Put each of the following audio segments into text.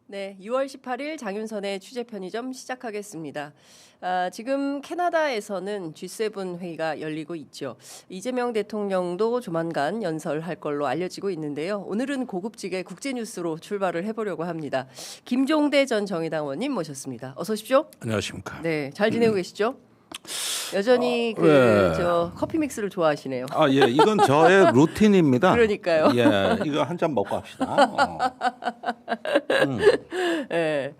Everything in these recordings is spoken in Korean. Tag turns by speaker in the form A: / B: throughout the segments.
A: 네, 6월 18일 장윤선의 취재 편의점 시작하겠습니다. 지금 캐나다에서는 G7 회의가 열리고 있죠. 이재명 대통령도 조만간 연설할 걸로 알려지고 있는데요. 오늘은 고급지게 국제뉴스로 출발을 해보려고 합니다. 김종대 전 정의당 의원님 모셨습니다. 어서 오십시오.
B: 안녕하십니까.
A: 네, 잘 지내고 계시죠? 여전히 커피 믹스를 좋아하시네요.
B: 예, 이건 저의 루틴입니다.
A: 그러니까요.
B: 예, 이거 한 잔 먹고 합시다.
A: 네.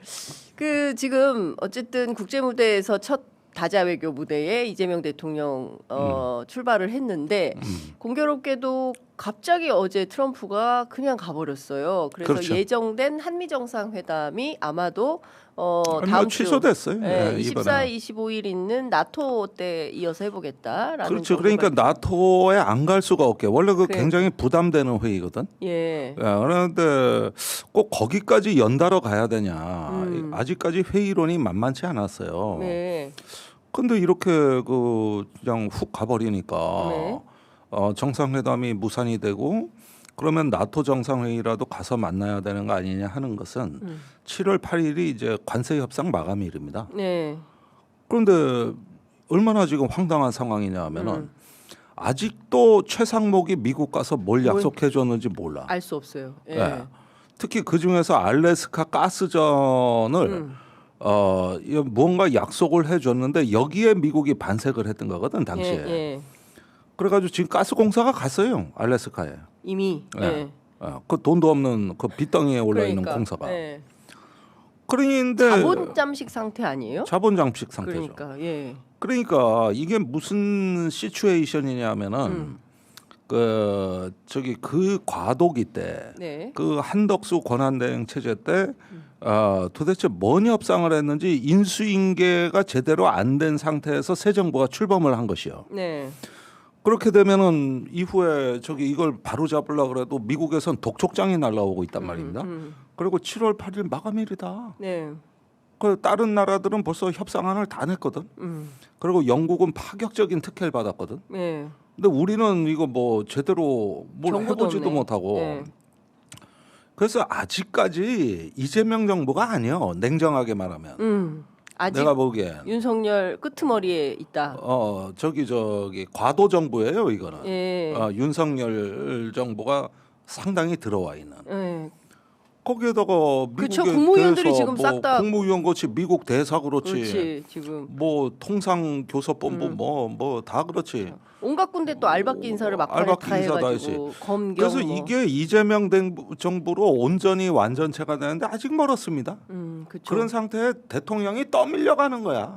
A: 지금 어쨌든 국제 무대에서 첫 다자 외교 무대에 이재명 대통령 출발을 했는데 공교롭게도 갑자기 어제 트럼프가 그냥 가버렸어요. 그래서
B: 그렇죠.
A: 예정된 한미 정상회담이 아마도
B: 다음 주 취소됐어요.
A: 네,
B: 예,
A: 24,
B: 이번에.
A: 25일 있는 나토 때 이어서 해보겠다라는.
B: 그렇죠. 그러니까 나토에 안 갈 수가 없게 원래
A: 그래.
B: 굉장히 부담되는 회의거든.
A: 예.
B: 그런데 꼭 거기까지 연달아 가야 되냐. 아직까지 회의론이 만만치 않았어요.
A: 네.
B: 근데 이렇게 그냥 훅 가버리니까
A: 네.
B: 정상회담이 무산이 되고 그러면 나토 정상회의라도 가서 만나야 되는 거 아니냐 하는 것은 7월 8일이 이제 관세 협상 마감일입니다.
A: 네.
B: 그런데 얼마나 지금 황당한 상황이냐 하면은 아직도 최상목이 미국 가서 뭘 약속해 줬는지 몰라.
A: 알 수 없어요. 예.
B: 예. 특히 그 중에서 알래스카 가스전을 뭔가 약속을 해줬는데 여기에 미국이 반색을 했던 거거든 당시에.
A: 예.
B: 그래가지고 지금 가스공사가 갔어요 알래스카에.
A: 이미.
B: 예. 그 돈도 없는 그 빚덩이에 올라 있는
A: 그러니까,
B: 공사가.
A: 예.
B: 그런데
A: 자본 잠식 상태 아니에요?
B: 자본 잠식 상태죠.
A: 그러니까 예.
B: 그러니까 이게 무슨 시츄에이션이냐면은 그 과도기 때
A: 네.
B: 그 한덕수 권한대행 체제 때 도대체 뭔 협상을 했는지 인수인계가 제대로 안 된 상태에서 새 정부가 출범을 한 것이요.
A: 네.
B: 그렇게 되면은 이후에 이걸 바로 잡으려고 그래도 미국에선 독촉장이 날라오고 있단 말입니다. 그리고 7월 8일 마감일이다.
A: 네.
B: 그 다른 나라들은 벌써 협상안을 다 냈거든. 그리고 영국은 파격적인 특혜를 받았거든.
A: 네.
B: 근데 우리는 이거 뭐 제대로 뭘
A: 정보도
B: 해보지도
A: 없네.
B: 못하고.
A: 네.
B: 그래서 아직까지 이재명 정부가 아니요. 냉정하게 말하면.
A: 아직
B: 내가 보기에
A: 윤석열 끄트머리에 있다.
B: 과도 정부예요 이거는.
A: 예.
B: 윤석열 정부가 상당히 들어와 있는.
A: 예.
B: 거기에다가 미국의
A: 그쵸, 국무위원들이
B: 대사,
A: 지금 싹 다-
B: 국무위원 그렇지 미국 대사
A: 그렇지. 지금
B: 뭐 통상교섭본부 뭐 다 그렇지.
A: 온갖 군데 또 알박기 인사를 막판에
B: 알박기
A: 다
B: 인사 다
A: 해가지고 검경.
B: 그래서
A: 뭐.
B: 이게 이재명 정부로 온전히 완전체가 되는데 아직 멀었습니다.
A: 그쵸.
B: 그런 상태에 대통령이 떠밀려가는 거야.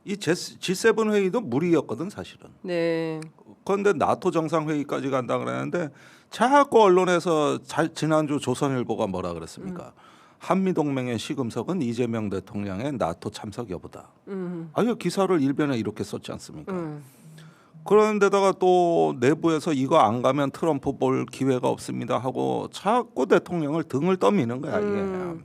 B: 이 G7 회의도 무리였거든 사실은.
A: 네.
B: 그런데 나토 정상회의까지 간다 그랬는데 자꾸 언론에서 지난주 조선일보가 뭐라 그랬습니까? 한미동맹의 시금석은 이재명 대통령의 나토 참석 여부다. 아유 기사를 일변에 이렇게 썼지 않습니까? 그런데다가 또 내부에서 이거 안 가면 트럼프 볼 기회가 없습니다 하고 자꾸 대통령을 등을 떠미는 거야 이게.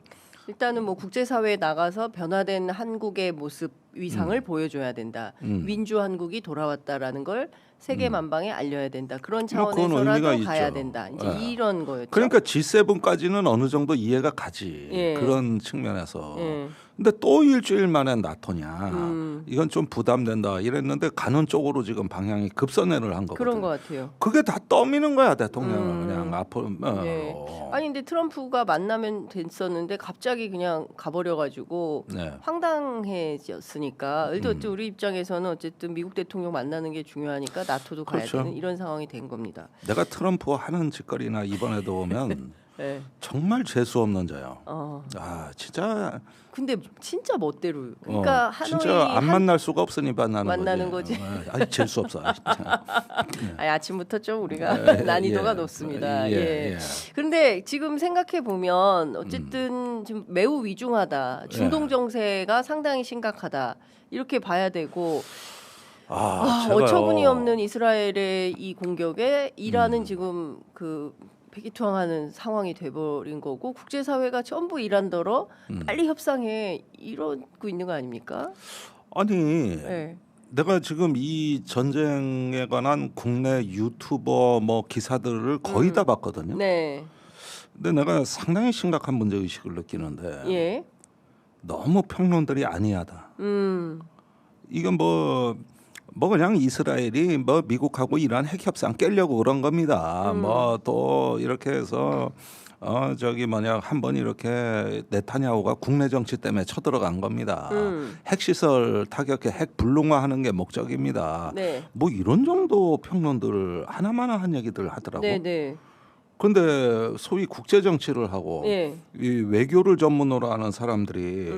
A: 일단은 뭐 국제사회에 나가서 변화된 한국의 모습 위상을 보여줘야 된다. 민주 한국이 돌아왔다라는 걸 세계 만방에 알려야 된다. 그런
B: 뭐 그건
A: 차원에서라도
B: 의미가
A: 가야
B: 있죠.
A: 된다. 이제
B: 예.
A: 이런 거였죠.
B: 그러니까 G7까지는 어느 정도 이해가 가지.
A: 예.
B: 그런 측면에서.
A: 예.
B: 근데 또 일주일 만에 나토냐. 이건 좀 부담된다 이랬는데 가는 쪽으로 지금 방향이 급선회를 한 거거든요.
A: 그런 것 같아요.
B: 그게 다 떠미는 거야 대통령은 그냥 앞으로.
A: 네. 아니 근데 트럼프가 만나면 됐었는데 갑자기 그냥 가버려가지고
B: 네.
A: 황당해졌으니까. 우리 입장에서는 어쨌든 미국 대통령 만나는 게 중요하니까 나토도 가야
B: 그렇죠.
A: 되는 이런 상황이 된 겁니다.
B: 내가 트럼프가 하는 짓거리나 이번에도 보면
A: 네.
B: 정말 재수 없는 자요.
A: 어.
B: 진짜.
A: 근데 진짜 멋대로. 그러니까 하노이
B: 진짜 안 만날 수가 없으니
A: 만나는 거지.
B: 재수 없어. 진짜.
A: 아침부터 좀 우리가 난이도가 높습니다. 예. 그런데 지금 생각해 보면 어쨌든 지금 매우 위중하다. 중동 정세가 상당히 심각하다. 이렇게 봐야 되고 어처구니 없는 이스라엘의 이 공격에 이란은 지금 패기투항하는 상황이 돼버린 거고 국제사회가 전부 이란더러 빨리 협상해 이러고 있는 거 아닙니까?
B: 아니
A: 네.
B: 내가 지금 이 전쟁에 관한 국내 유튜버 뭐 기사들을 거의 다 봤거든요.
A: 네.
B: 근데 내가 상당히 심각한 문제 의식을 느끼는데
A: 예.
B: 너무 평론들이 안이하다. 이건 뭐 그냥 이스라엘이 뭐 미국하고 이란 핵 협상 깨려고 그런 겁니다. 뭐 또 이렇게 해서 저기 뭐냐 한번 이렇게 네타냐후가 국내 정치 때문에 쳐들어간 겁니다. 핵시설 타격해 핵 불능화하는 게 목적입니다.
A: 네.
B: 뭐 이런 정도 평론들 하나마나한 얘기들 하더라고.
A: 네.
B: 그런데 소위 국제 정치를 하고
A: 예.
B: 이 외교를 전문으로 하는 사람들이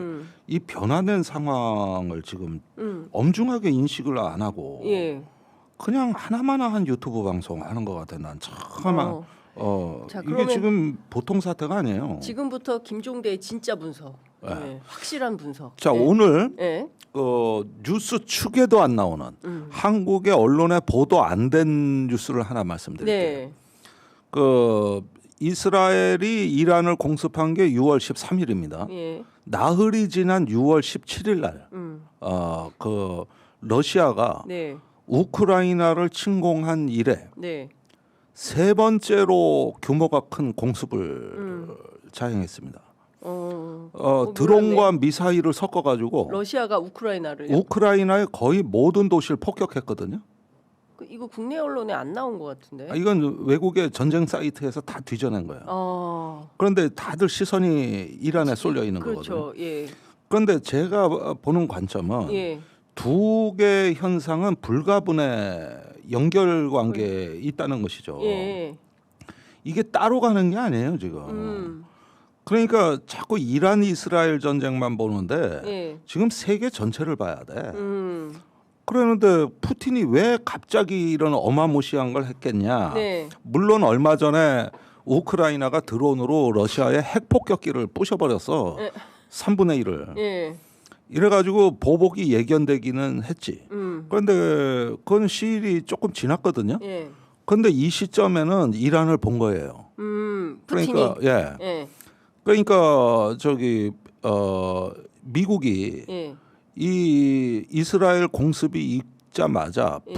B: 이 변화된 상황을 지금 엄중하게 인식을 안 하고
A: 예.
B: 그냥 하나마나한 유튜브 방송 하는 것 같아. 난 참
A: 자,
B: 이게
A: 그러면
B: 지금 보통 사태가 아니에요.
A: 지금부터 김종대의 진짜 분석.
B: 네.
A: 예. 확실한 분석.
B: 자
A: 예.
B: 오늘
A: 예.
B: 뉴스 축에도 안 나오는 한국의 언론에 보도 안 된 뉴스를 하나 말씀드릴게요.
A: 네.
B: 이스라엘이 이란을 공습한 게 6월 13일입니다.
A: 예.
B: 나흘이 지난 6월 17일 날, 러시아가
A: 네.
B: 우크라이나를 침공한 이래
A: 네.
B: 세 번째로 규모가 큰 공습을 자행했습니다. 드론과
A: 몰랐네.
B: 미사일을 섞어가지고
A: 러시아가 우크라이나를
B: 우크라이나의 거의 모든 도시를 폭격했거든요.
A: 이거 국내 언론에 안 나온 것 같은데.
B: 이건 외국의 전쟁 사이트에서 다 뒤져낸 거예요. 그런데 다들 시선이 이란에 쏠려 있는
A: 그렇죠.
B: 거거든요.
A: 예.
B: 그런데 제가 보는 관점은
A: 예.
B: 두 개의 현상은 불가분의 연결관계에 있다는 것이죠.
A: 예.
B: 이게 따로 가는 게 아니에요 지금. 그러니까 자꾸 이란 이스라엘 전쟁만 보는데
A: 예.
B: 지금 세계 전체를 봐야 돼. 그러는데 푸틴이 왜 갑자기 이런 어마무시한 걸 했겠냐.
A: 네.
B: 물론 얼마 전에 우크라이나가 드론으로 러시아의 핵 폭격기를 부셔버렸어. 3분의 1을.
A: 예.
B: 이래가지고 보복이 예견되기는 했지. 그런데 그건 시일이 조금 지났거든요.
A: 예.
B: 그런데 이 시점에는 이란을 본 거예요.
A: 푸틴이.
B: 그러니까
A: 예.
B: 그러니까 미국이
A: 예.
B: 이 이스라엘 공습이 있자마자
A: 예.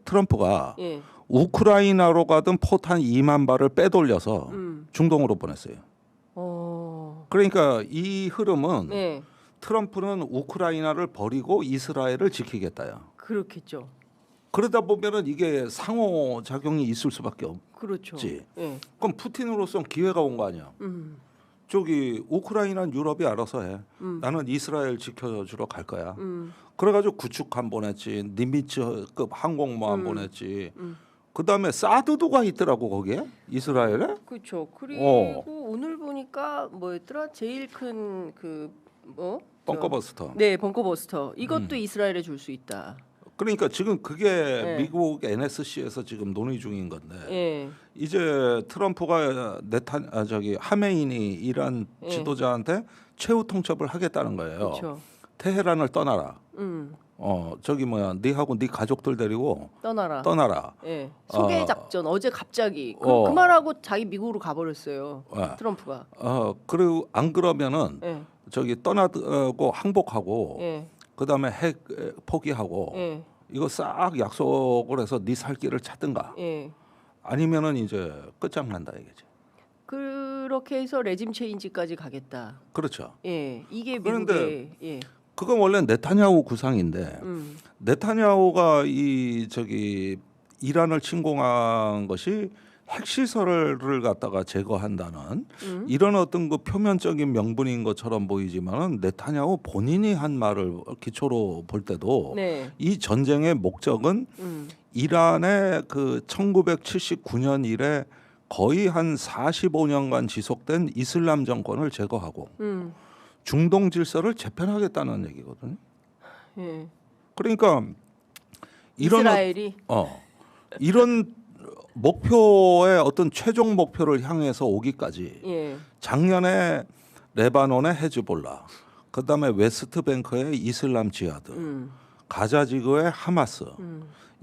B: 트럼프가
A: 예.
B: 우크라이나로 가던 포탄 2만 발을 빼돌려서 중동으로 보냈어요. 그러니까 이 흐름은
A: 네.
B: 트럼프는 우크라이나를 버리고 이스라엘을 지키겠다야.
A: 그렇겠죠.
B: 그러다 보면은 이게 상호 작용이 있을 수밖에 없지.
A: 그렇죠. 예.
B: 그럼 푸틴으로서는 기회가 온 거 아니야. 저기 우크라이나는 유럽이 알아서 해. 나는 이스라엘 지켜주러 갈 거야. 그래가지고 구축함 보냈지, 니미츠급 항공모함 보냈지. 그 다음에 사드도가 있더라고 거기에 이스라엘에.
A: 그렇죠. 그리고 오늘 보니까 뭐였더라? 제일 큰
B: 벙커버스터.
A: 네, 벙커버스터. 이것도 이스라엘에 줄 수 있다.
B: 그러니까 지금 그게 미국 NSC에서 지금 논의 중인 건데 이제 트럼프가 하메이니 이란 지도자한테 최후 통첩을 하겠다는 거예요.
A: 그쵸.
B: 테헤란을 떠나라. 네하고 네 가족들 데리고 떠나라.
A: 예. 소개 작전 어제 갑자기 그 말하고 자기 미국으로 가버렸어요. 트럼프가.
B: 그리고 안 그러면은 떠나고 항복하고 그다음에 핵 포기하고 이거 싹 약속을 해서 네 살 길을 찾든가 아니면은 이제 끝장난다 이거지.
A: 그렇게 해서 레짐 체인지까지 가겠다.
B: 그렇죠.
A: 예, 이게
B: 그런데
A: 미국의
B: 그건 원래 네타냐후 구상인데 네타냐후가 이란을 침공한 것이 핵시설을 갖다가 제거한다는 이런 어떤 그 표면적인 명분인 것처럼 보이지만은 네타냐후 본인이 한 말을 기초로 볼 때도 이 전쟁의 목적은 이란의 그 1979년 이래 거의 한 45년간 지속된 이슬람 정권을 제거하고 중동 질서를 재편하겠다는 얘기거든요. 그러니까
A: 이스라엘이
B: 이런 목표의 어떤 최종 목표를 향해서 오기까지 작년에 레바논의 헤즈볼라, 그다음에 웨스트뱅크의 이슬람 지하드, 가자 지구의 하마스,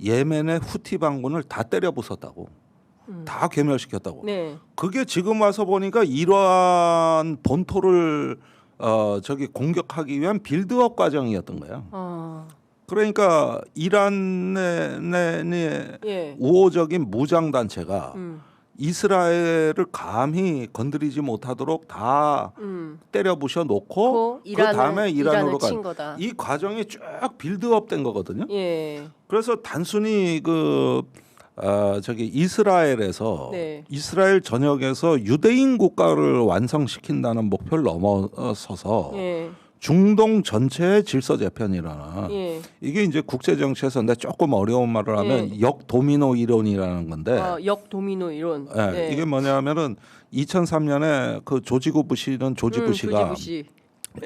B: 예멘의 후티 반군을 다 때려 부쉈다고. 다 괴멸시켰다고. 그게 지금 와서 보니까 이러한 본토를 공격하기 위한 빌드업 과정이었던 거예요. 그러니까 이란의 우호적인 무장 단체가 이스라엘을 감히 건드리지 못하도록 다 때려 부셔 놓고 그 다음에 이란으로 간 이 과정이 쭉 빌드업된 거거든요.
A: 예.
B: 그래서 단순히 이스라엘에서
A: 네.
B: 이스라엘 전역에서 유대인 국가를 완성시킨다는 목표를 넘어서서
A: 예.
B: 중동 전체의 질서 재편이라는
A: 예.
B: 이게 이제 국제 정치에서 근데 조금 어려운 말을 하면 역도미노 이론이라는 건데
A: 역도미노 이론.
B: 예,
A: 네.
B: 이게 뭐냐면은 2003년에 그 조지 부시가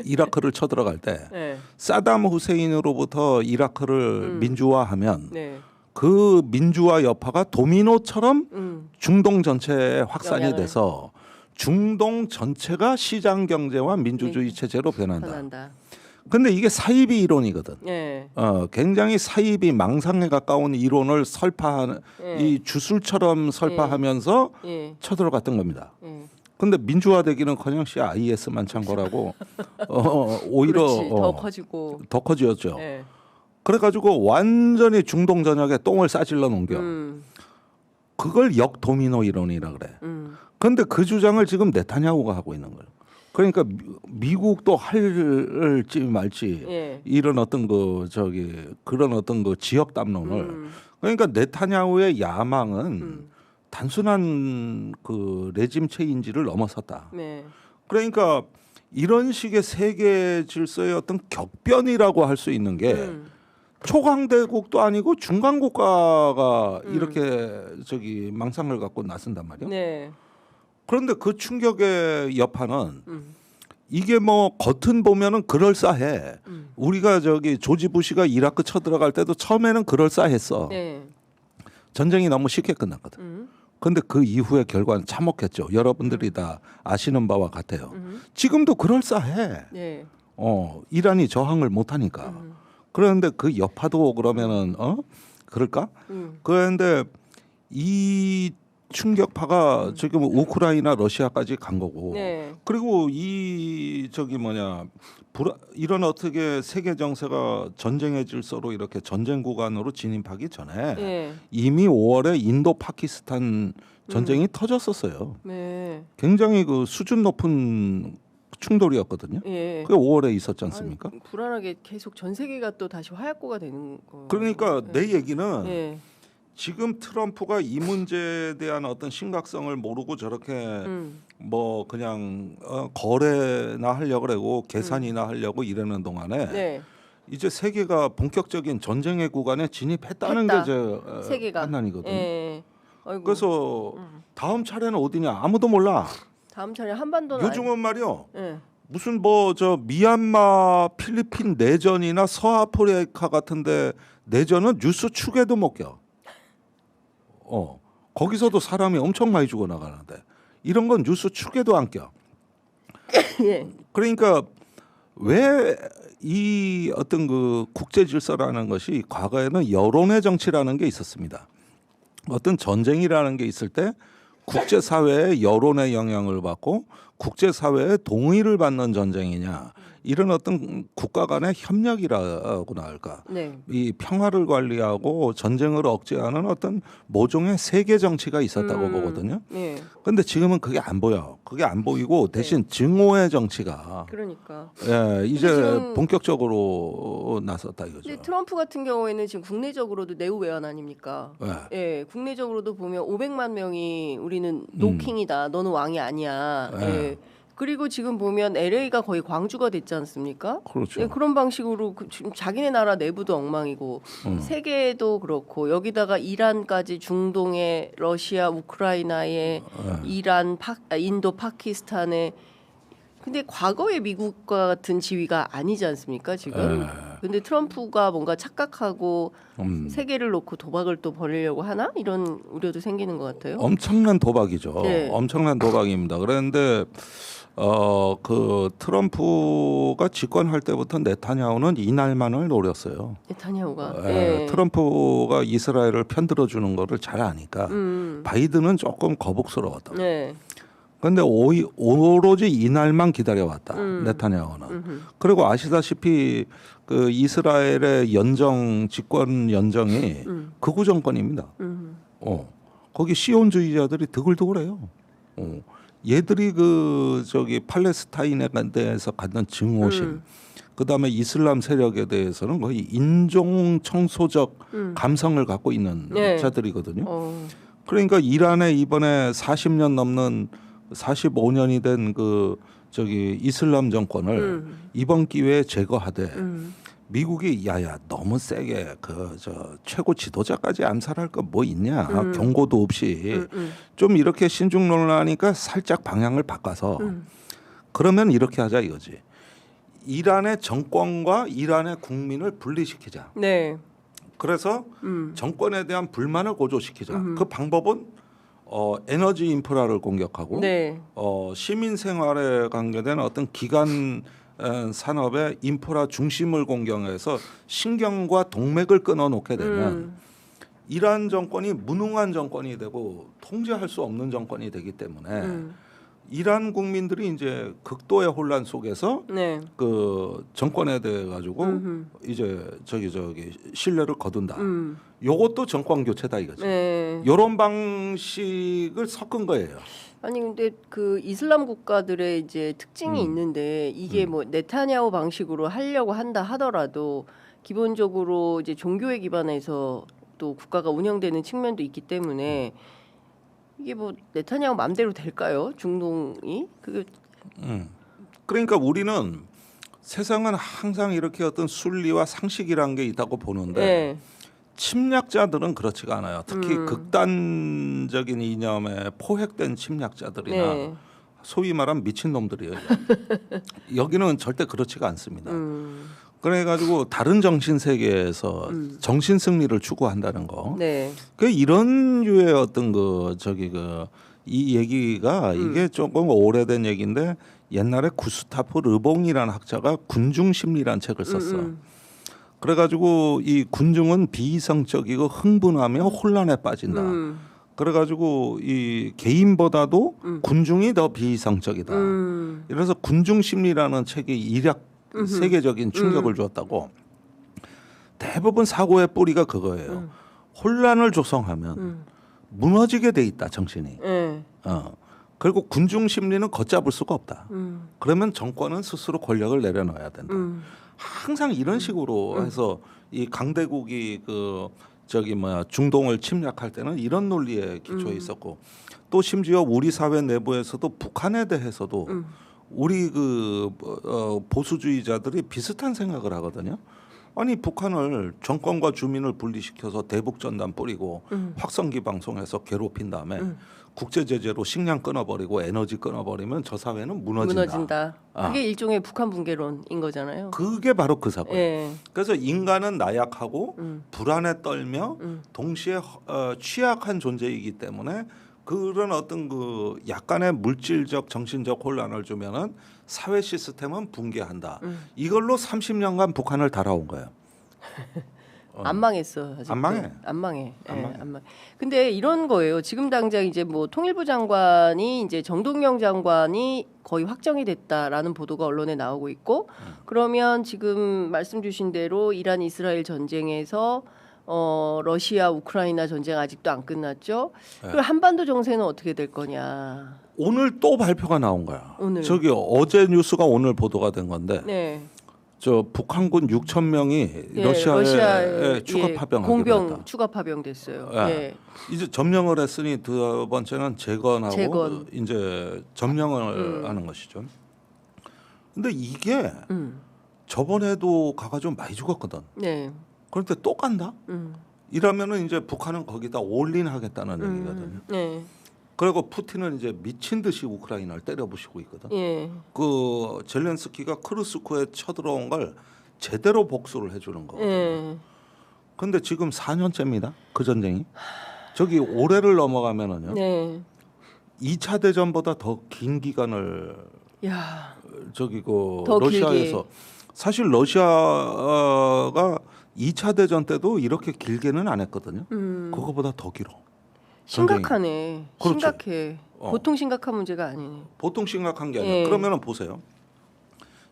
B: 이라크를 쳐들어갈 때
A: 네.
B: 사담 후세인으로부터 이라크를 민주화하면
A: 네.
B: 그 민주화 여파가 도미노처럼 중동 전체에 확산이 돼서 중동 전체가 시장 경제와 민주주의 체제로 변한다. 근데 이게 사이비 이론이거든.
A: 예.
B: 굉장히 사이비 망상에 가까운 이론을 설파하는 이 주술처럼 설파하면서 쳐들어갔던 겁니다. 근데 민주화되기는커녕 IS만 참고라고 오히려 더 커지었죠.
A: 예.
B: 그래가지고 완전히 중동 전역에 똥을 싸질러 놓은겨. 그걸 역도미노 이론이라 그래. 그런데 그 주장을 지금 네타냐후가 하고 있는 거예요. 그러니까 미국도 할지 말지 이런 어떤 그런 어떤 지역 담론을 그러니까 네타냐후의 야망은 단순한 그 레짐 체인지를 넘어섰다.
A: 네.
B: 그러니까 이런 식의 세계 질서의 어떤 격변이라고 할 수 있는 게 초강대국도 아니고 중강국가가 이렇게 망상을 갖고 나선단 말이야.
A: 네.
B: 그런데 그 충격의 여파는 이게 뭐 겉은 보면은 그럴싸해. 우리가 조지 부시가 이라크 쳐들어갈 때도 처음에는 그럴싸했어.
A: 네.
B: 전쟁이 너무 쉽게 끝났거든. 그런데 그 이후의 결과는 참혹했죠. 여러분들이 다 아시는 바와 같아요. 지금도 그럴싸해.
A: 네.
B: 이란이 저항을 못하니까. 그런데 그 여파도 그러면은 그럴까? 그런데 이 충격파가 지금 우크라이나 러시아까지 간 거고
A: 네.
B: 그리고 이런 어떻게 세계 정세가 전쟁의 질서로 이렇게 전쟁 구간으로 진입하기 전에 이미 5월에 인도 파키스탄 전쟁이 터졌었어요.
A: 네.
B: 굉장히 그 수준 높은 충돌이었거든요. 그게 5월에 있었지 않습니까?
A: 불안하게 계속 전 세계가 또 다시 화약고가 되는 거.
B: 그러니까 내 얘기는 지금 트럼프가 이 문제에 대한 어떤 심각성을 모르고 저렇게 뭐 그냥 거래나 하려고 그러고 계산이나 하려고 이러는 동안에 이제 세계가 본격적인 전쟁의 구간에 진입했다는 게 이제
A: 세계가
B: 판단이거든요. 그래서 다음 차례는 어디냐 아무도 몰라.
A: 다음 차례 한반도는
B: 요즘은 말이요. 무슨 미얀마 필리핀 내전이나 서아프리카 같은데 내전은 뉴스 축에도 못 껴. 거기서도 사람이 엄청 많이 죽어 나가는데 이런 건 뉴스 축에도 안 껴. 그러니까 왜 이 어떤 그 국제 질서라는 것이 과거에는 여론의 정치라는 게 있었습니다. 어떤 전쟁이라는 게 있을 때 국제 사회의 여론의 영향을 받고 국제 사회의 동의를 받는 전쟁이냐 이런 어떤 국가 간의 협력이라고나 할까 이 평화를 관리하고 전쟁을 억제하는 어떤 모종의 세계 정치가 있었다고 보거든요. 그런데 지금은 그게 안 보여. 그게 안 보이고 대신 증오의 정치가 이제 본격적으로 나섰다 이거죠.
A: 근데 트럼프 같은 경우에는 지금 국내적으로도 내후 외환 아닙니까? 국내적으로도 보면 500만 명이 우리는 노킹이다. 너는 왕이 아니야. 그리고 지금 보면 LA가 거의 광주가 됐지 않습니까?
B: 그렇죠.
A: 그런 방식으로 지금 자기네 나라 내부도 엉망이고 세계도 그렇고 여기다가 이란까지 중동에 러시아, 우크라이나에 이란, 인도, 파키스탄에 근데 과거의 미국과 같은 지위가 아니지 않습니까 지금? 근데 트럼프가 뭔가 착각하고 세계를 놓고 도박을 또 벌이려고 하나? 이런 우려도 생기는 것 같아요.
B: 엄청난 도박이죠. 엄청난 도박입니다. 그런데 그 트럼프가 집권할 때부터 네타냐후는 이날만을 노렸어요.
A: 네타냐후가
B: 트럼프가 이스라엘을 편들어 주는 거를 잘 아니까 바이든은 조금 거북스러웠다. 그런데 오로지 이날만 기다려왔다. 네타냐후는. 그리고 아시다시피 그 이스라엘의 집권 연정이 극우 정권입니다. 거기 시온주의자들이 드글드글해요. 얘들이 그 저기 팔레스타인에 대해서 갖는 증오심, 그다음에 이슬람 세력에 대해서는 거의 인종 청소적 감성을 갖고 있는
A: 네.
B: 자들이거든요. 그러니까 이란에 이번에 40년 넘는 45년이 된 그 저기 이슬람 정권을 이번 기회에 제거하되 미국이 야야 너무 세게 그 저 최고 지도자까지 암살할 거 뭐 있냐 경고도 없이 좀 이렇게 신중론하니까 살짝 방향을 바꿔서 그러면 이렇게 하자 이거지. 이란의 정권과 이란의 국민을 분리시키자.
A: 네.
B: 그래서 정권에 대한 불만을 고조시키자. 그 방법은 에너지 인프라를 공격하고
A: 네.
B: 시민 생활에 관계된 어떤 기간 산업의 인프라 중심을 공격해서 신경과 동맥을 끊어놓게 되면 이란 정권이 무능한 정권이 되고 통제할 수 없는 정권이 되기 때문에 이란 국민들이 이제 극도의 혼란 속에서
A: 네.
B: 그 정권에 대해 가지고 이제 저기 신뢰를 거둔다. 요것도 정권 교체다 이거죠.
A: 네.
B: 요런 방식을 섞은 거예요.
A: 아니 근데 그 이슬람 국가들의 이제 특징이 있는데 이게 뭐 네타냐후 방식으로 하려고 한다 하더라도 기본적으로 이제 종교에 기반해서 또 국가가 운영되는 측면도 있기 때문에 이게 뭐 네타냐후 마음대로 될까요? 중동이 그게
B: 그러니까 우리는 세상은 항상 이렇게 어떤 순리와 상식이라는 게 있다고 보는데
A: 네.
B: 침략자들은 그렇지가 않아요. 특히 극단적인 이념에 포획된 침략자들이나
A: 네.
B: 소위 말하면 미친 놈들이에요. 여기는 절대 그렇지가 않습니다. 그래가지고 다른 정신 세계에서 정신 승리를 추구한다는 거.
A: 네.
B: 그 이런 류의 어떤 그 저기 그 이 얘기가 이게 조금 오래된 얘기인데 옛날에 구스타프 르봉이라는 학자가 군중 심리라는 책을 썼어. 그래가지고 이 군중은 비이성적이고 흥분하며 혼란에 빠진다. 그래가지고 이 개인보다도 군중이 더 비이성적이다. 이래서 군중 심리라는 책이 일약 세계적인 충격을 주었다고. 대부분 사고의 뿌리가 그거예요. 혼란을 조성하면 무너지게 돼 있다 정신이. 그리고 군중 심리는 걷잡을 수가 없다. 그러면 정권은 스스로 권력을 내려놔야 된다. 항상 이런 식으로 해서 이 강대국이 그 저기 뭐야 중동을 침략할 때는 이런 논리에 기초해 있었고 또 심지어 우리 사회 내부에서도 북한에 대해서도 우리 그 보수주의자들이 비슷한 생각을 하거든요. 아니 북한을 정권과 주민을 분리시켜서 대북 전단 뿌리고 확성기 방송해서 괴롭힌 다음에 국제 제재로 식량 끊어버리고 에너지 끊어버리면 저 사회는 무너진다.
A: 그게 일종의 북한 붕괴론인 거잖아요.
B: 그게 바로 그 사건.
A: 예.
B: 그래서 인간은 나약하고 불안에 떨며 동시에 취약한 존재이기 때문에 그런 어떤 그 약간의 물질적 정신적 혼란을 주면은 사회 시스템은 붕괴한다. 이걸로 30년간 북한을 달아온 거예요.
A: 안 망했어. 아직도.
B: 안 망해.
A: 안 망해.
B: 안
A: 예,
B: 망해.
A: 안 망해. 근데 이런 거예요. 지금 당장 이제 뭐 통일부 장관이 이제 정동영 장관이 거의 확정이 됐다라는 보도가 언론에 나오고 있고 그러면 지금 말씀 주신 대로 이란 이스라엘 전쟁에서 러시아 우크라이나 전쟁 아직도 안 끝났죠.
B: 네.
A: 그럼 한반도 정세는 어떻게 될 거냐.
B: 오늘 또 발표가 나온 거야.
A: 오늘.
B: 저기 어제 뉴스가 오늘 보도가 된 건데
A: 네.
B: 저 북한군 6천 명이
A: 예,
B: 러시아에 추가 파병하기로
A: 공병
B: 했다.
A: 추가 파병됐어요.
B: 예.
A: 예.
B: 이제 점령을 했으니 두 번째는 재건하고
A: 재건.
B: 이제 점령을 하는 것이죠. 근데 이게 저번에도 가가지고 많이 죽었거든.
A: 네.
B: 그런데 또 간다? 이러면은 이제 북한은 거기다 올인하겠다는 얘기거든요.
A: 네.
B: 그리고 푸틴은 이제 미친 듯이 우크라이나를 때려부시고 있거든.
A: 예.
B: 그 젤렌스키가 크루스크에 쳐들어온 걸 제대로 복수를 해주는 거거든요.
A: 예.
B: 근데 지금 4년째입니다. 그 전쟁이. 저기 올해를 넘어가면은요.
A: 네.
B: 2차 대전보다 더 긴 기간을
A: 야.
B: 저기 그
A: 더
B: 러시아에서
A: 길게.
B: 사실 러시아가 2차 대전 때도 이렇게 길게는 안 했거든요. 그거보다 더 길어.
A: 심각하네.
B: 그렇죠.
A: 심각해. 보통 심각한 문제가 아니네.
B: 보통 심각한 게 아니라
A: 예.
B: 그러면은 보세요.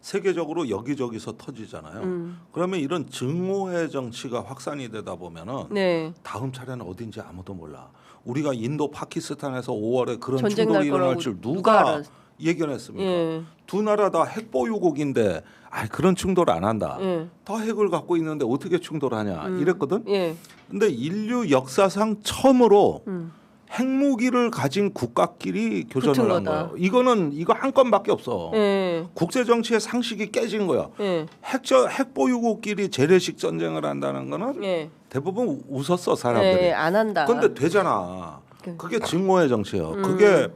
B: 세계적으로 여기저기서 터지잖아요. 그러면 이런 증오의 정치가 확산이 되다 보면은
A: 네.
B: 다음 차례는 어딘지 아무도 몰라. 우리가 인도 파키스탄에서 5월에 그런
A: 전쟁
B: 충돌이
A: 날
B: 일어날
A: 거라고
B: 줄
A: 누가
B: 누가 예견했습니까?
A: 예.
B: 두 나라 다 핵보유국인데 그런 충돌 안 한다.
A: 예.
B: 다 핵을 갖고 있는데 어떻게 충돌하냐 이랬거든.
A: 예.
B: 근데 인류 역사상 처음으로 핵무기를 가진 국가끼리 교전을 한
A: 거다.
B: 거예요. 이거 한 건밖에 없어.
A: 예.
B: 국제 정치의 상식이 깨진 거야.
A: 예.
B: 핵보유국끼리 재래식 전쟁을 한다는 거는
A: 예.
B: 대부분 웃었어 사람들이.
A: 예. 안 한다.
B: 근데 되잖아. 그게 증오의 정치예요. 그게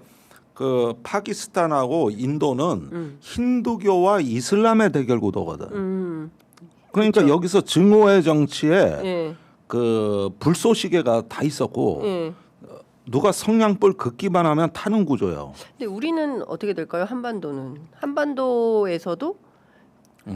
B: 그 파키스탄하고 인도는 힌두교와 이슬람의 대결 구도거든. 그러니까
A: 그렇죠.
B: 여기서 증오의 정치에
A: 예.
B: 그 불쏘시개가 다 있었고
A: 예.
B: 누가 성냥불 긋기만 하면 타는 구조예요.
A: 근데 우리는 어떻게 될까요? 한반도에서도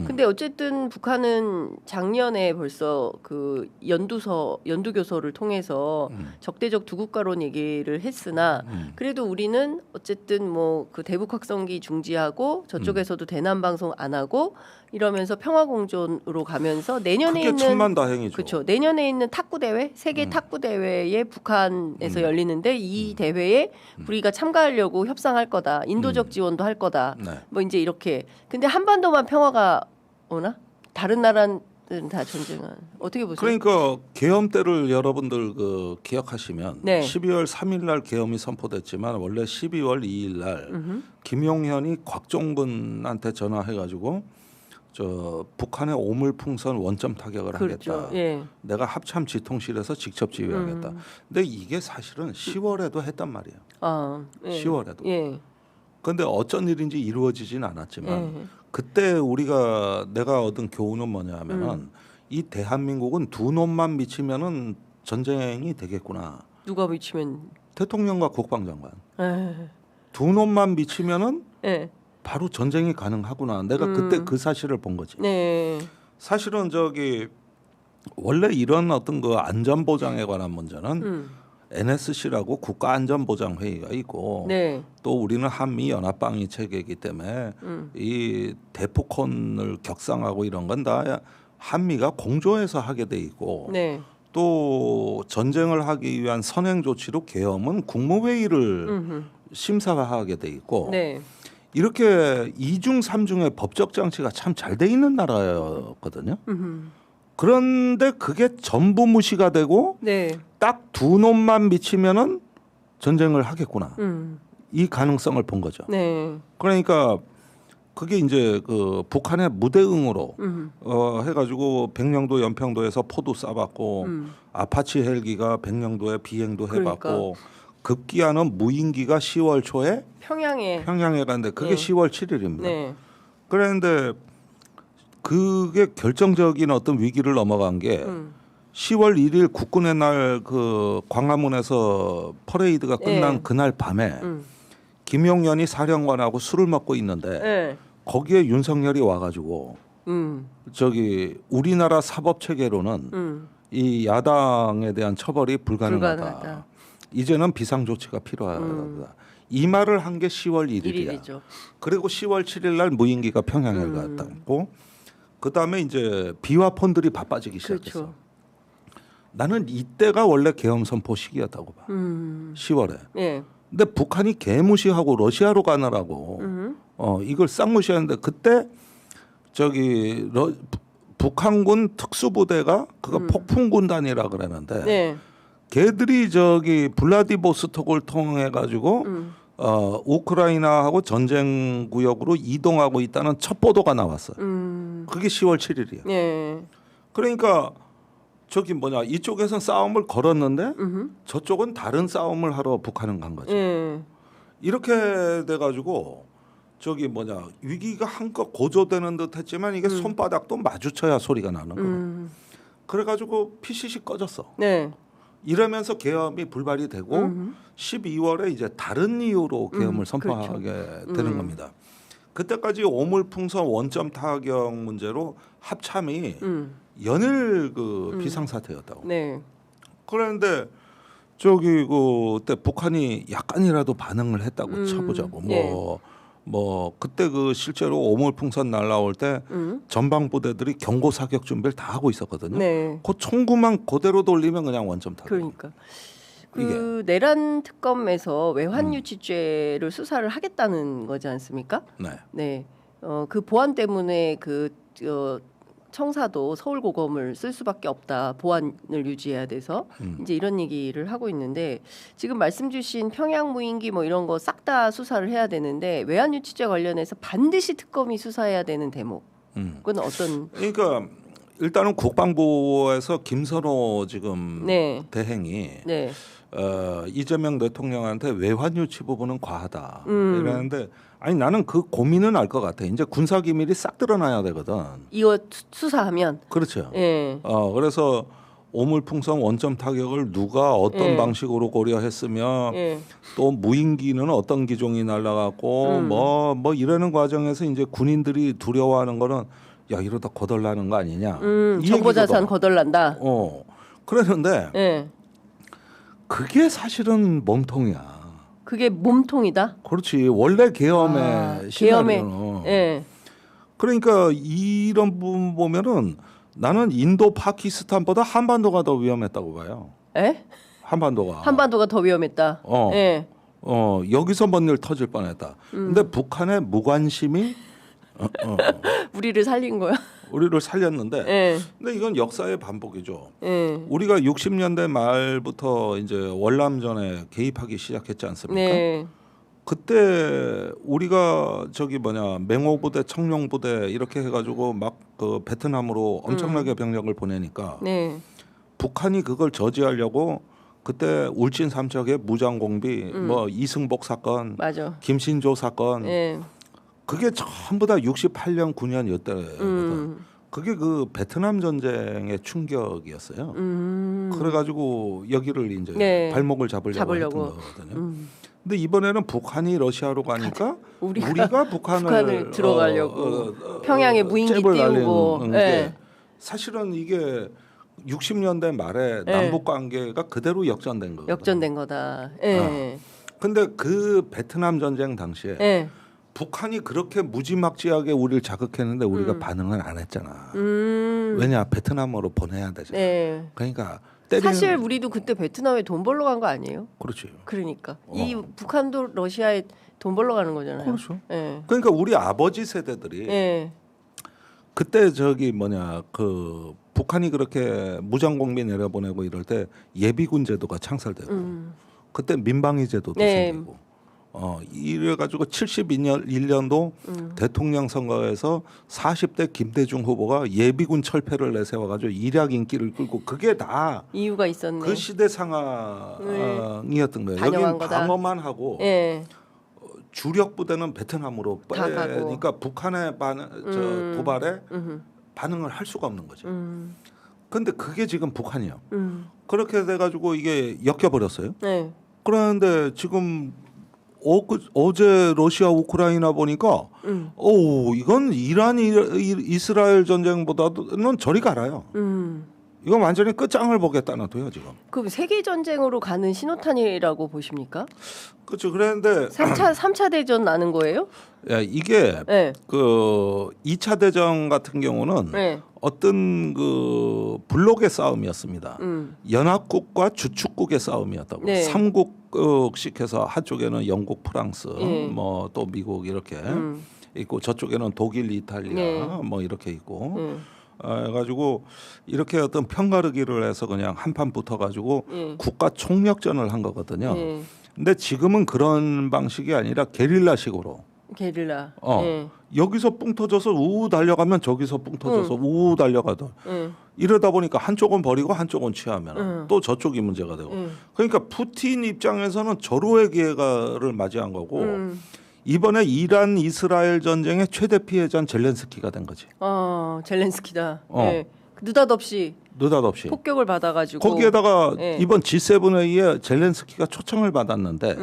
A: 근데 어쨌든 북한은 작년에 벌써 그 연두교서를 통해서 적대적 두 국가론 얘기를 했으나 그래도 우리는 어쨌든 뭐 그 대북 확성기 중지하고 저쪽에서도 대남 방송 안 하고 이러면서 평화 공존으로 가면서 내년에
B: 그게
A: 있는
B: 천만다행이죠.
A: 그렇죠. 내년에 있는 탁구 대회, 세계 탁구 대회에 북한에서 열리는데 이 대회에 우리가 참가하려고 협상할 거다. 인도적 지원도 할 거다.
B: 네.
A: 뭐 이제 이렇게. 근데 한반도만 평화가 오나? 다른 나라는 다 전쟁은 어떻게 보세요?
B: 그러니까 계엄 때를 여러분들 그 기억하시면
A: 네.
B: 12월 3일 날 계엄이 선포됐지만 원래 12월 2일 날 김용현이 곽종근한테 전화해가지고 저 북한의 오물풍선 원점 타격을
A: 그렇죠.
B: 하겠다.
A: 예.
B: 내가 합참 지통실에서 직접 지휘하겠다. 근데 이게 사실은 10월에도 했단 말이에요.
A: 아, 예.
B: 10월에도.
A: 예.
B: 그런데 어쩐 일인지 이루어지진 않았지만
A: 예.
B: 그때 내가 얻은 교훈은 뭐냐면은 이 대한민국은 두 놈만 미치면은 전쟁이 되겠구나.
A: 누가 미치면
B: 대통령과 국방장관
A: 에.
B: 두 놈만 미치면은
A: 예.
B: 바로 전쟁이 가능하구나. 내가 그때 그 사실을 본 거지.
A: 네.
B: 사실은 원래 이런 어떤 그 안전 보장에 관한 문제는 NSC라고 국가안전보장회의가 있고
A: 네.
B: 또 우리는 한미 연합방위 체계이기 때문에 이 대포콘을 격상하고 이런 건 다 한미가 공조해서 하게 돼 있고
A: 네.
B: 또 전쟁을 하기 위한 선행 조치로 계엄은 국무회의를 심사하게 돼 있고
A: 네.
B: 이렇게 이중 삼중의 법적 장치가 참 잘 돼 있는 나라였거든요. 그런데 그게 전부 무시가 되고
A: 네.
B: 딱 두 놈만 미치면은 전쟁을 하겠구나. 이 가능성을 본 거죠.
A: 네.
B: 그러니까 그게 이제 그 북한의 무대응으로 해가지고 백령도 연평도에서 포도 쏴봤고 아파치 헬기가 백령도에 비행도 해봤고
A: 그러니까.
B: 급기야는 무인기가 10월 초에
A: 평양에
B: 갔는데 그게
A: 네.
B: 10월 7일입니다.
A: 네.
B: 그런데 그게 결정적인 어떤 위기를 넘어간 게 10월 1일 국군의 날 그 광화문에서 퍼레이드가 끝난
A: 네.
B: 그날 밤에 김용현이 사령관하고 술을 먹고 있는데
A: 네.
B: 거기에 윤석열이 와가지고 우리나라 사법 체계로는 이 야당에 대한 처벌이 불가능하다. 이제는 비상 조치가 필요하다. 이 말을 한 게 10월 1일이야.
A: 1일이죠.
B: 그리고 10월 7일 날 무인기가 평양에 갔다고. 그다음에 이제 비화폰들이 바빠지기 시작했어.
A: 그렇죠.
B: 나는 이때가 원래 계엄 선포 시기였다고 봐. 10월에.
A: 예.
B: 근데 북한이 개무시하고 러시아로 가느라고 이걸 싹 무시하는데 그때 북한군 특수부대가 그거 폭풍군단이라 그러는데
A: 네.
B: 걔들이 블라디보스톡을 통해 가지고 우크라이나하고 전쟁 구역으로 이동하고 있다는 첫 보도가 나왔어요. 그게 10월 7일이에요.
A: 예.
B: 그러니까 이쪽에서는 싸움을 걸었는데 저쪽은 다른 싸움을 하러 북한은 간 거죠.
A: 예.
B: 이렇게 돼가지고 위기가 한껏 고조되는 듯했지만 이게 손바닥도 마주쳐야 소리가 나는 거예요. 그래가지고 PCC 꺼졌어.
A: 네.
B: 이러면서 계엄이 불발이 되고 12월에 이제 다른 이유로 계엄을 선포하게
A: 그렇죠.
B: 되는 겁니다. 그때까지 오물풍선 원점 타격 문제로 합참이 연일 비상사태였다고.
A: 네.
B: 그런데 그때 북한이 약간이라도 반응을 했다고 쳐보자고.
A: 네.
B: 뭐 그때 그 실제로 오물풍선 날라올 때 전방 부대들이 경고 사격 준비를 다 하고 있었거든요.
A: 네.
B: 그 총구만 그대로 돌리면 그냥 원점 타격.
A: 그러니까 그 내란 특검에서 외환 유치죄를 수사를 하겠다는 거지 않습니까?
B: 네.
A: 네. 그 보안 때문에 그 청사도 서울고검을 쓸 수밖에 없다. 보안을 유지해야 돼서 이제 이런 얘기를 하고 있는데 지금 말씀 주신 평양 무인기 뭐 이런 거 싹 다 수사를 해야 되는데 외환 유치죄 관련해서 반드시 특검이 수사해야 되는 대목. 그건 어떤?
B: 그러니까 일단은 국방부에서 김선호 지금
A: 네.
B: 대행이
A: 네.
B: 이재명 대통령한테 외환 유치 부분은 과하다 이러는데 아니 나는 그 고민은 알 것 같아. 이제 군사 기밀이 싹 드러나야 되거든.
A: 이거 수사하면.
B: 그렇죠.
A: 예.
B: 그래서 오물풍선 원점 타격을 누가 어떤 방식으로 고려했으며 또 무인기는 어떤 기종이 날라갔고 뭐 이러는 과정에서 이제 군인들이 두려워하는 거는 야 이러다 거덜나는 거 아니냐. 이
A: 정보 자산
B: 얘기거든.
A: 거덜난다.
B: 그랬는데
A: 예.
B: 그게 사실은 몸통이야.
A: 그게 몸통이다.
B: 그렇지. 원래 계엄의
A: 계엄의.
B: 시나리오는.
A: 예.
B: 그러니까 이런 부분 보면은 나는 인도 파키스탄보다 한반도가 더 위험했다고 봐요.
A: 에?
B: 한반도가.
A: 한반도가 더 위험했다. 예.
B: 여기서 뭔 일 터질 뻔했다. 근데 북한의 무관심이
A: 우리를 살린 거야.
B: 우리를 살렸는데.
A: 예.
B: 근데 이건 역사의 반복이죠.
A: 예.
B: 우리가 60년대 말부터 이제 월남전에 개입하기 시작했지 않습니까?
A: 네.
B: 그때 우리가 저기 맹호부대, 청룡부대 이렇게 해가지고 막 그 베트남으로 엄청나게 병력을 보내니까
A: 네.
B: 북한이 그걸 저지하려고 그때 울진 삼척의 무장공비, 뭐 이승복 사건,
A: 맞아.
B: 김신조 사건,
A: 예.
B: 그게 전부 다 68년, 9년 이때거든. 그게 그 베트남 전쟁의 충격이었어요. 그래가지고 여기를 이제
A: 네.
B: 발목을 잡으려고 했던 거거든요. 근데 이번에는 북한이 러시아로 가니까 우리가 북한을
A: 들어가려고 평양에 무인기 띄우고.
B: 네. 사실은 이게 60년대 말에 남북 관계가 그대로 역전된 거거든요.
A: 역전된 거다. 예.
B: 근데 그 베트남 전쟁 당시에
A: 예.
B: 북한이 그렇게 무지막지하게 우리를 자극했는데 우리가 반응을 안 했잖아. 왜냐 베트남으로 보내야 되잖아.
A: 네.
B: 그러니까
A: 사실 우리도 그때 베트남에 돈 벌러 간 거 아니에요?
B: 그렇지.
A: 그러니까 이 북한도 러시아에 돈 벌러 가는 거잖아요.
B: 그렇죠.
A: 예.
B: 그러니까 우리 아버지 세대들이
A: 예.
B: 그때 그 북한이 그렇게 무장공비 내려보내고 이럴 때 예비군 제도가 창설되고 그때 민방위 제도도
A: 네.
B: 생기고 이래가지고 1년도 대통령 선거에서 40대 김대중 후보가 예비군 철폐를 내세워가지고 일약 인기를 끌고 그게 다
A: 이유가 있었네.
B: 그 시대 상황이었던 거예요.
A: 반영한
B: 여기는
A: 거다.
B: 방어만 하고
A: 예.
B: 주력 부대는 베트남으로
A: 다 가고.
B: 빼니까 북한의 도발에 반응을 할 수가 없는 거죠. 근데 그게 지금 북한이요. 그렇게 돼가지고 이게 엮여버렸어요.
A: 네.
B: 그런데 지금 어제 러시아 우크라이나 보니까 이건 이란 이스라엘 전쟁보다는 저리 갈아요. 이건 완전히 끝장을 보겠다는 도요 지금.
A: 그럼 세계 전쟁으로 가는 신호탄이라고 보십니까?
B: 그렇죠. 그런데
A: 3차 대전 나는 거예요?
B: 야, 이게
A: 네.
B: 그 2차 대전 같은 경우는
A: 네.
B: 어떤 그 블록의 싸움이었습니다. 연합국과 주축국의 싸움이었다고.
A: 네.
B: 3국씩 해서 한쪽에는 영국, 프랑스, 뭐 또 미국 이렇게 있고 저쪽에는 독일, 이탈리아 뭐 이렇게 있고. 해가지고 이렇게 어떤 편가르기를 해서 그냥 한판 붙어가지고 국가 총력전을 한 거거든요. 근데 지금은 그런 방식이 아니라 게릴라식으로.
A: 게릴라.
B: 여기서 뿡 터져서 우우 달려가면 저기서 뿡 터져서 우우 달려가던. 이러다 보니까 한쪽은 버리고 한쪽은 취하면 또 저쪽이 문제가 되고. 그러니까 푸틴 입장에서는 절호의 기회를 맞이한 거고. 이번에 이란 이스라엘 전쟁의 최대 피해자는 젤렌스키가 된 거지.
A: 젤렌스키다. 네. 느닷없이 폭격을 받아가지고
B: 거기에다가 이번 G7 회의에 젤렌스키가 초청을 받았는데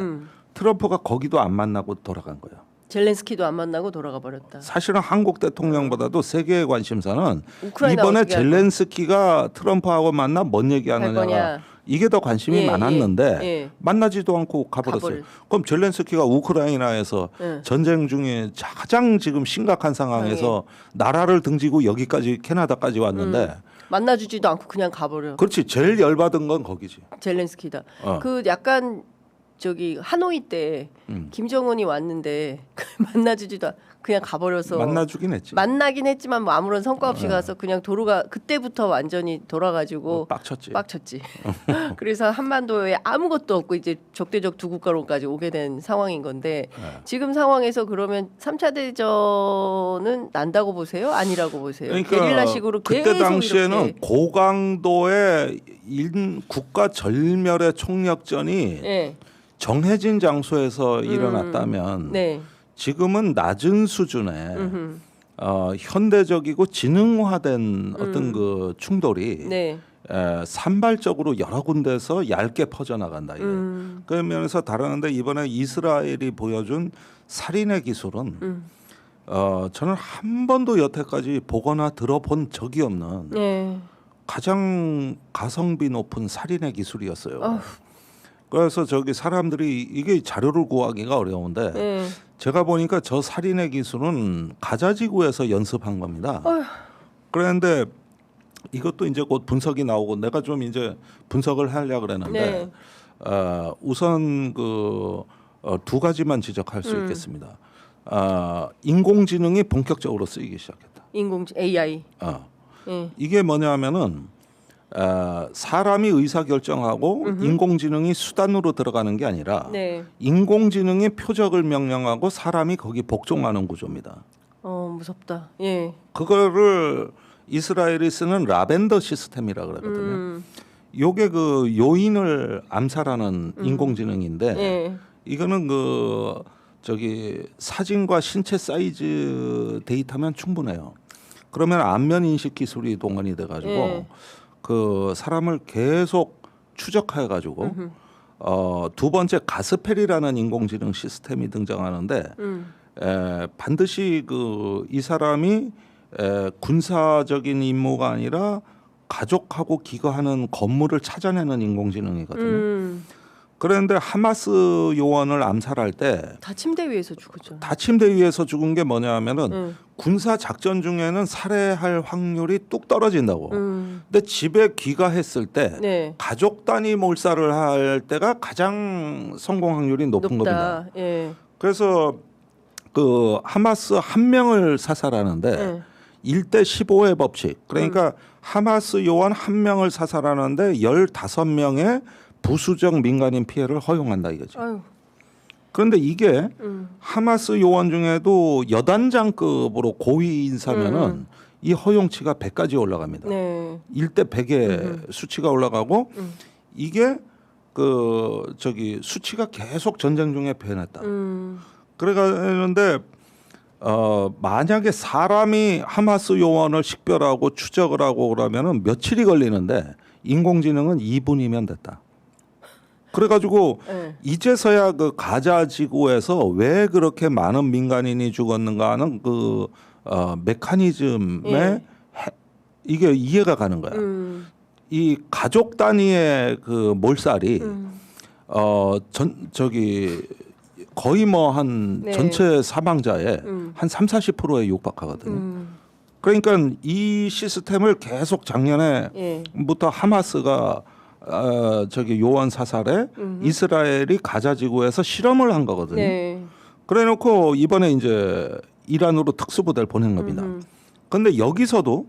B: 트럼프가 거기도 안 만나고 돌아간 거예요.
A: 젤렌스키도 안 만나고 돌아가 버렸다.
B: 사실은 한국 대통령보다도 세계의 관심사는
A: 우크라이나
B: 이번에
A: 어떻게
B: 젤렌스키가 트럼프하고 만나 뭔
A: 할
B: 얘기하느냐가
A: 거냐.
B: 이게 더 관심이
A: 예,
B: 많았는데
A: 예.
B: 만나지도 않고 가버렸어요. 그럼 젤렌스키가 우크라이나에서
A: 예.
B: 전쟁 중에 가장 지금 심각한 상황에서 나라를 등지고 여기까지 캐나다까지 왔는데
A: 만나주지도 않고 그냥 가버려.
B: 그렇지. 제일 열받은 건 거기지.
A: 젤렌스키다.
B: 어.
A: 그 약간 저기 하노이 때 김정은이 왔는데 만나주지도 그냥 가버려서
B: 만나주긴 했지.
A: 만나긴 했지만 뭐 아무런 성과 없이 가서 그냥 도로가 그때부터 완전히 돌아가지고
B: 빡쳤지.
A: 그래서 한반도에 아무것도 없고 이제 적대적 두 국가로까지 오게 된 상황인 건데 지금 상황에서 그러면 3차 대전은 난다고 보세요? 아니라고 보세요?
B: 그러니까
A: 게릴라식으로
B: 그때
A: 계속
B: 당시에는
A: 이렇게.
B: 고강도의 국가 절멸의 총력전이
A: 네.
B: 정해진 장소에서 일어났다면
A: 네.
B: 지금은 낮은 수준의 현대적이고 지능화된 어떤 그 충돌이
A: 네.
B: 산발적으로 여러 군데서 얇게 퍼져나간다. 이게. 그 면에서 다르는데 이번에 이스라엘이 보여준 살인의 기술은 저는 한 번도 여태까지 보거나 들어본 적이 없는
A: 네.
B: 가장 가성비 높은 살인의 기술이었어요.
A: 어후.
B: 그래서 저기 사람들이 이게 자료를 구하기가 어려운데
A: 네.
B: 제가 보니까 저 살인의 기술은 가자지구에서 연습한 겁니다.
A: 어휴.
B: 그런데 이것도 이제 곧 분석이 나오고 내가 좀 이제 분석을 하려고 그랬는데 우선 그 두 가지만 지적할 수 있겠습니다. 인공지능이 본격적으로 쓰이기 시작했다.
A: AI.
B: 이게 뭐냐면은 사람이 의사결정하고 인공지능이 수단으로 들어가는 게 아니라 인공지능이 표적을 명령하고 사람이 거기 복종하는 구조입니다.
A: 무섭다. 예.
B: 그거를 이스라엘이 쓰는 라벤더 시스템이라 그러거든요. 요게 그 요인을 암살하는 인공지능인데 이거는 그 저기 사진과 신체 사이즈 데이터면 충분해요. 그러면 안면 인식 기술이 동원이 돼 가지고 그 사람을 계속 추적해 가지고 두 번째 가스펠이라는 인공지능 시스템이 등장하는데 반드시 그 이 사람이 군사적인 임무가 아니라 가족하고 기거하는 건물을 찾아내는 인공지능이거든요. 그런데 하마스 요원을 암살할 때
A: 다 침대 위에서 죽었죠.
B: 다 침대 위에서 죽은 게 뭐냐면은 군사 작전 중에는 살해할 확률이 뚝 떨어진다고. 근데 집에 귀가했을 때 가족 단위 몰살을 할 때가 가장 성공 확률이 높은 겁니다. 그래서 그 하마스 한 명을 사살하는데 1대 15의 법칙. 그러니까 하마스 요원 한 명을 사살하는데 15명의 부수적 민간인 피해를 허용한다 이거죠.
A: 아유.
B: 그런데 이게 하마스 요원 중에도 여단장급으로 고위 인사면은 이 허용치가 100까지 올라갑니다. 1대 100의 수치가 올라가고 이게 그 저기 수치가 계속 전쟁 중에 변했다. 그래가는데 만약에 사람이 하마스 요원을 식별하고 추적을 하고 그러면은 며칠이 걸리는데 인공지능은 2분이면 됐다. 그래가지고 이제서야 그 가자 지구에서 왜 그렇게 많은 민간인이 죽었는가 하는 그 메커니즘에 이게 이해가 가는 거야. 이 가족 단위의 그 몰살이 저기 거의 뭐 한 전체 사망자의 한 30-40%에 육박하거든요. 그러니까 이 시스템을 계속 작년에부터 하마스가 저기 요원 사살에 이스라엘이 가자 지구에서 실험을 한 거거든요. 그래놓고 이번에 이제 이란으로 특수부대를 보낸 겁니다. 그런데 여기서도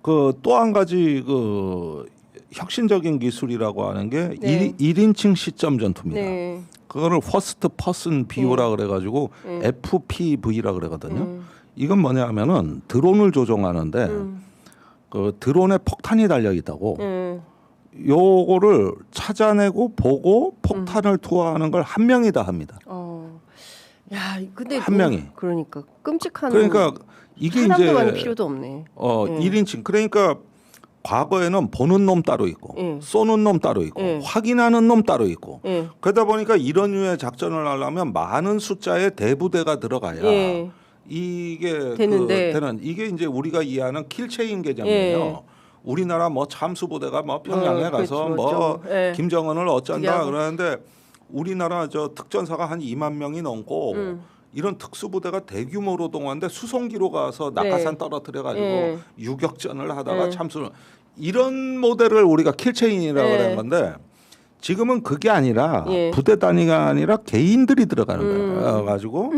B: 그 또 한 가지 그 혁신적인 기술이라고 하는 게 1인칭 시점 전투입니다. 그거를 퍼스트 퍼슨 비유라 그래가지고 FPV라 그러거든요. 이건 뭐냐면은 드론을 조종하는데 그 드론에 폭탄이 달려 있다고. 요거를 찾아내고 보고 폭탄을 투하하는 걸 한 명이 다 합니다.
A: 야, 근데
B: 한 명이.
A: 그러니까 끔찍한.
B: 그러니까 이게
A: 사람도
B: 이제
A: 많이 필요도 없네.
B: 1인칭. 그러니까 과거에는 보는 놈 따로 있고 쏘는 놈 따로 있고 확인하는 놈 따로 있고 그러다 보니까 이런 류의 작전을 하려면 많은 숫자의 대부대가 들어가야 이게 되는 이게 이제 우리가 이해하는 킬체인 개념이에요. 우리나라 뭐 참수부대가 뭐 평양에 가서 뭐 김정은을 어쩐다 그러는데 우리나라 저 특전사가 한 2만 명이 넘고 이런 특수부대가 대규모로 동원돼 수송기로 가서 낙하산 떨어뜨려 가지고 유격전을 하다가 참수를 이런 모델을 우리가 킬체인이라고 그러는 건데 지금은 그게 아니라 부대 단위가 아니라 개인들이 들어가는 거예요. 가지고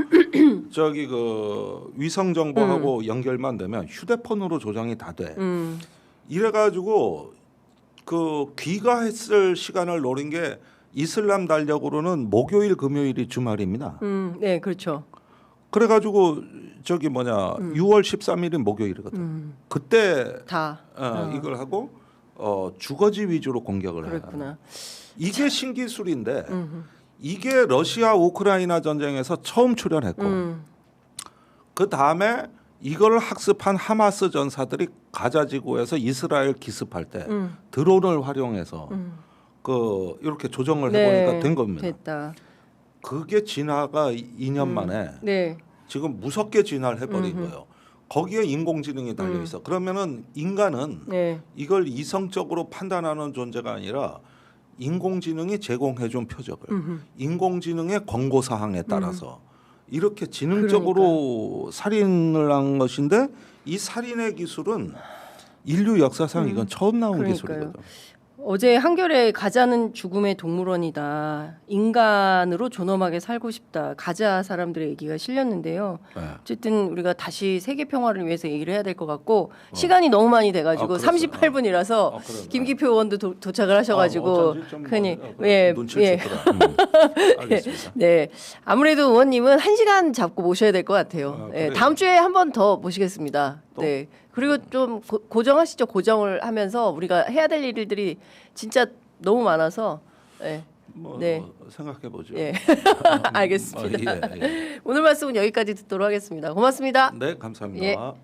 B: 저기 그 위성 정보하고 연결만 되면 휴대폰으로 조정이 다 돼. 이래 가지고 그 귀가했을 시간을 노린 게 이슬람 달력으로는 목요일 금요일이 주말입니다.
A: 네, 그렇죠.
B: 그래가지고 저기 뭐냐 6월 13일이 목요일이거든. 그때 다 이걸 하고 주거지 위주로 공격을 해요. 이게 신기술인데 이게 러시아 우크라이나 전쟁에서 처음 출현했고 그 다음에 이걸 학습한 하마스 전사들이 가자 지구에서 이스라엘 기습할 때 드론을 활용해서 그 이렇게 조정을 해보니까 된 겁니다.
A: 됐다.
B: 그게 진화가 2년 만에 지금 무섭게 진화를 해버린 거예요. 거기에 인공지능이 달려 있어. 그러면은 인간은 이걸 이성적으로 판단하는 존재가 아니라 인공지능이 제공해준 표적을 인공지능의 권고 사항에 따라서 이렇게 지능적으로 살인을 한 것인데 이 살인의 기술은 인류 역사상 이건 처음 나온 기술이거든.
A: 어제 한겨레 가자는 죽음의 동물원이다. 인간으로 존엄하게 살고 싶다. 가자 사람들의 얘기가 실렸는데요. 어쨌든 우리가 다시 세계 평화를 위해서 얘기를 해야 될 것 같고 시간이 너무 많이 돼가지고 38분이라서 김기표 의원도 도착을 하셔가지고 흔히 네 아무래도 의원님은 1시간 잡고 모셔야 될 것 같아요. 다음 주에 한 번 더 모시겠습니다. 네. 그리고 좀 고정하시죠. 고정을 하면서 우리가 해야 될 일들이 진짜 너무 많아서
B: 생각해 보죠.
A: 알겠습니다. 오늘 말씀은 여기까지 듣도록 하겠습니다. 고맙습니다.
B: 네, 감사합니다.